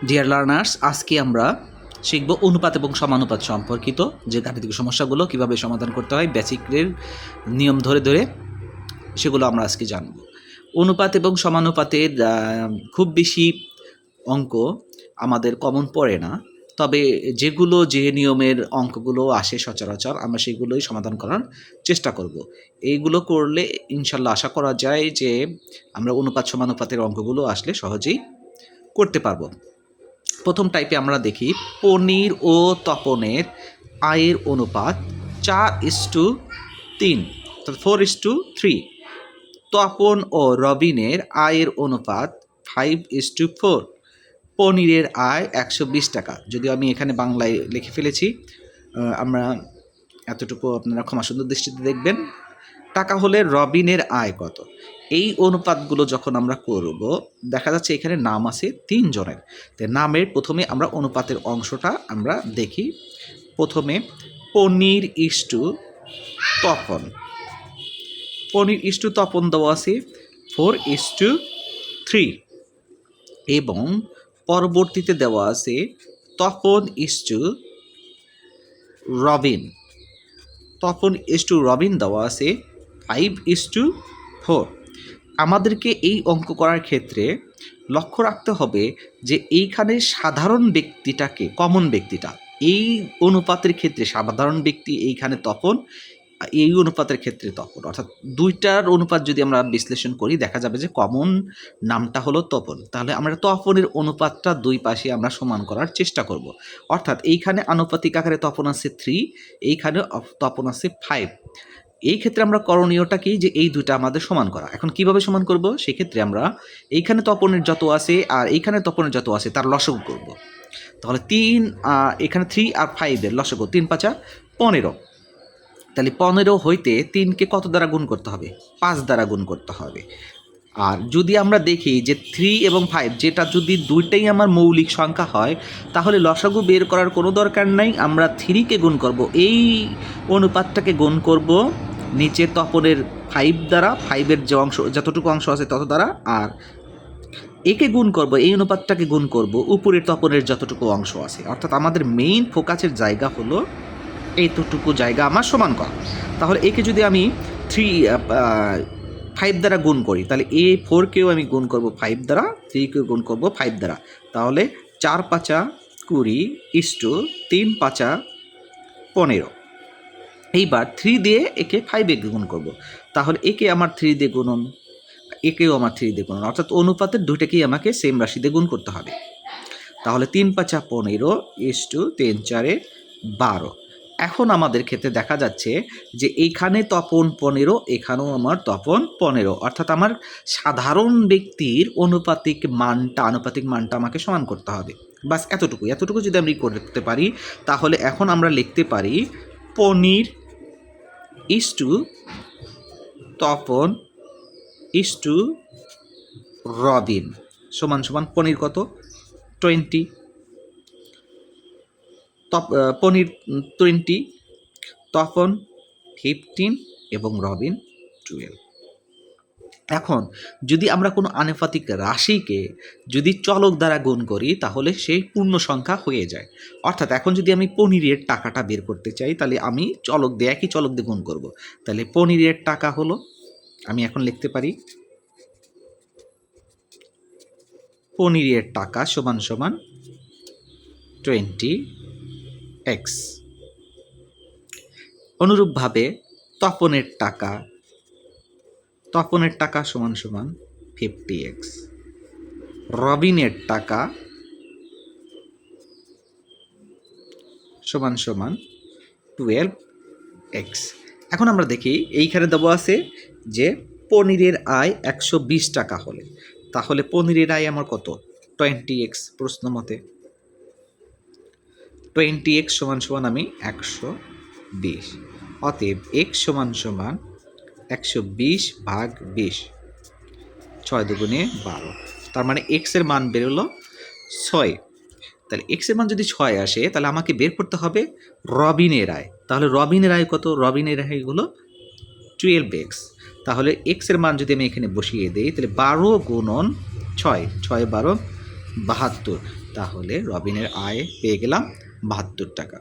Dear learners, আজকে আমরা শিখব অনুপাত এবং সমানুপাত সম্পর্কিত যে গাণিতিক সমস্যাগুলো কিভাবে সমাধান করতে হয়, বেসিকের নিয়ম ধরে ধরে সেগুলো আমরা আজকে জানব। অনুপাত এবং সমানুপাতের খুব বেশি অঙ্ক আমাদের কমন পড়ে না, তবে যেগুলো যে নিয়মের অঙ্কগুলো আসে সচরাচর আমরা সেগুলোই সমাধান করার চেষ্টা করব। এইগুলো করলে ইনশাল্লাহ আশা করা যায় যে আমরা অনুপাত সমানুপাতের অঙ্কগুলো আসলে সহজেই করতে পারবো। প্রথম টাইপে আমরা দেখি পনির ও তপনের আয়ের অনুপাত 4:3, 4:3। তপন ও রবিনের আয়ের অনুপাত 5:4। পনিরের আয় 120 টাকা। যদিও আমি এখানে বাংলায় লিখে ফেলেছি, আমরা এতটুকু আপনারা ক্ষমা সুন্দর দৃষ্টিতে দেখবেন। টাকা হলে রবিনের আয় কত? এই অনুপাতগুলো যখন আমরা করব, দেখা যাচ্ছে এখানে নাম আছে 3 জনের। তো নামের প্রথমে আমরা অনুপাতের অংশটা আমরা দেখি। প্রথমে পনির ইস্টু তপন। পনির ইস্টু তপন দেওয়া আছে 4:3 এবং পরবর্তীতে দেওয়া আছে তপন ইস্টু রবিন। তপন ইস্টু রবিন দেওয়া আছে 5:4। আমাদেরকে এই অঙ্ক করার ক্ষেত্রে লক্ষ্য রাখতে হবে যে এইখানে সাধারণ ব্যক্তিটাকে, কমন ব্যক্তিটা, এই অনুপাতের ক্ষেত্রে সাধারণ ব্যক্তি এইখানে তপন, এই অনুপাতের ক্ষেত্রে তপন, অর্থাৎ দুইটার অনুপাত যদি আমরা বিশ্লেষণ করি দেখা যাবে যে কমন নামটা হলো তপন। তাহলে আমরা তপনের অনুপাতটা দুই পাশে আমরা সমান করার চেষ্টা করব। অর্থাৎ এইখানে আনুপাতিক আকারে তপন আছে 3, এইখানে তপন আছে 5। এই ক্ষেত্রে আমরা করণীয়টা কি, যে এই দুটা আমাদের সমান করা। এখন কিভাবে সমান করব? সেক্ষেত্রে আমরা এইখানে তপনের যত আছে আর এইখানে তপনের যত আছে তার লসাগু করব। তাহলে 3, এখানে 3 আর 5-এর লসাগু 3×5 = 15। তাহলে 15 হইতে 3কে কত দ্বারা গুণ করতে হবে? 5 দ্বারা গুণ করতে হবে। আর যদি আমরা দেখি যে 3 এবং 5 যেটা যদি দুইটাই আমার মৌলিক সংখ্যা হয়, তাহলে লসাগু বের করার কোনো দরকার নাই। আমরা 3কে গুণ করব, এই অনুপাতটাকে গুণ করব নিচে তপনের 5 দ্বারা, 5-এর যে অংশ যতটুকু অংশ আছে তত দ্বারা, আর একে গুণ করব, এই অনুপাতটাকে গুণ করব উপরের তপনের যতটুকু অংশ আছে। অর্থাৎ আমাদের মেইন ফোকাসের জায়গা হলো এইটুকু জায়গা আমার সমান করা। তাহলে একে যদি আমি 5 দ্বারা গুণ করি, তাহলে 4কেও আমি গুণ করব 5 দ্বারা, 3কেও গুণ করব 5 দ্বারা। তাহলে 4×5 = 20 ইস্টু 3×5 = 15। এইবার 3 দিয়ে একে 5-এ গুণ করব, তাহলে একে আমার 3 দিয়ে গুণন, একেও আমার 3 দিয়ে গুণন, অর্থাৎ অনুপাতের দুইটাকেই আমাকে সেম রাশি দিয়ে গুণ করতে হবে। তাহলে 3×5 = 15 ইস্টু 3×4 = 12। এখন আমাদের ক্ষেত্রে দেখা যাচ্ছে যে এইখানে তপন 15, এখানেও আমার তপন 15, অর্থাৎ আমার সাধারণ ব্যক্তির আনুপাতিক মানটা আমাকে সমান করতে হবে। বাস এতটুকু যদি আমি করতে পারি, তাহলে এখন আমরা লিখতে পারি পনির ইস্টু তপন ইস্টু রবিন সমান সমান পনির কত? 20, পনির 20, তপন 15 এবং রবিন 12। এখন যদি আমরা কোনো আনুপাতিক রাশিকে যদি চলক দ্বারা গুণ করি, তাহলে সেই পূর্ণ সংখ্যা হয়ে যায়। অর্থাৎ এখন যদি আমি পনিরের টাকাটা বের করতে চাই, তাহলে আমি একই চলক দিয়ে গুণ করব। তাহলে পনিরের টাকা হলো, আমি এখন লিখতে পারি পনিরের টাকা সমান সমান 20x। অনুরূপভাবে তপনের টাকা সমান সমান 50x। রবিনের টাকা সমান সমান 12x। এখন আমরা দেখি এইখানে দেওয়া আছে যে পনিরের আয় 120 টাকা হলে, তাহলে পনিরের আয় আমার কত? 20x। প্রশ্ন মতে 20x সমান সমান আমি 120। অতএব x সমান সমান 120/20, 6×2=12। তার মানে x এর মান বেরোলো 6। তাহলে x এর মান যদি 6 আসে, তাহলে আমাকে বের করতে হবে রবিনের আয়। তাহলে রবিনের আয় কত? রবিনের আয় হলো 12x। তাহলে x এর মান যদি আমি এখানে বসিয়ে দিই, তাহলে 12 × 6, 6 × 12 72। তাহলে রবিনের আয় পেয়ে গেলাম 72 টাকা।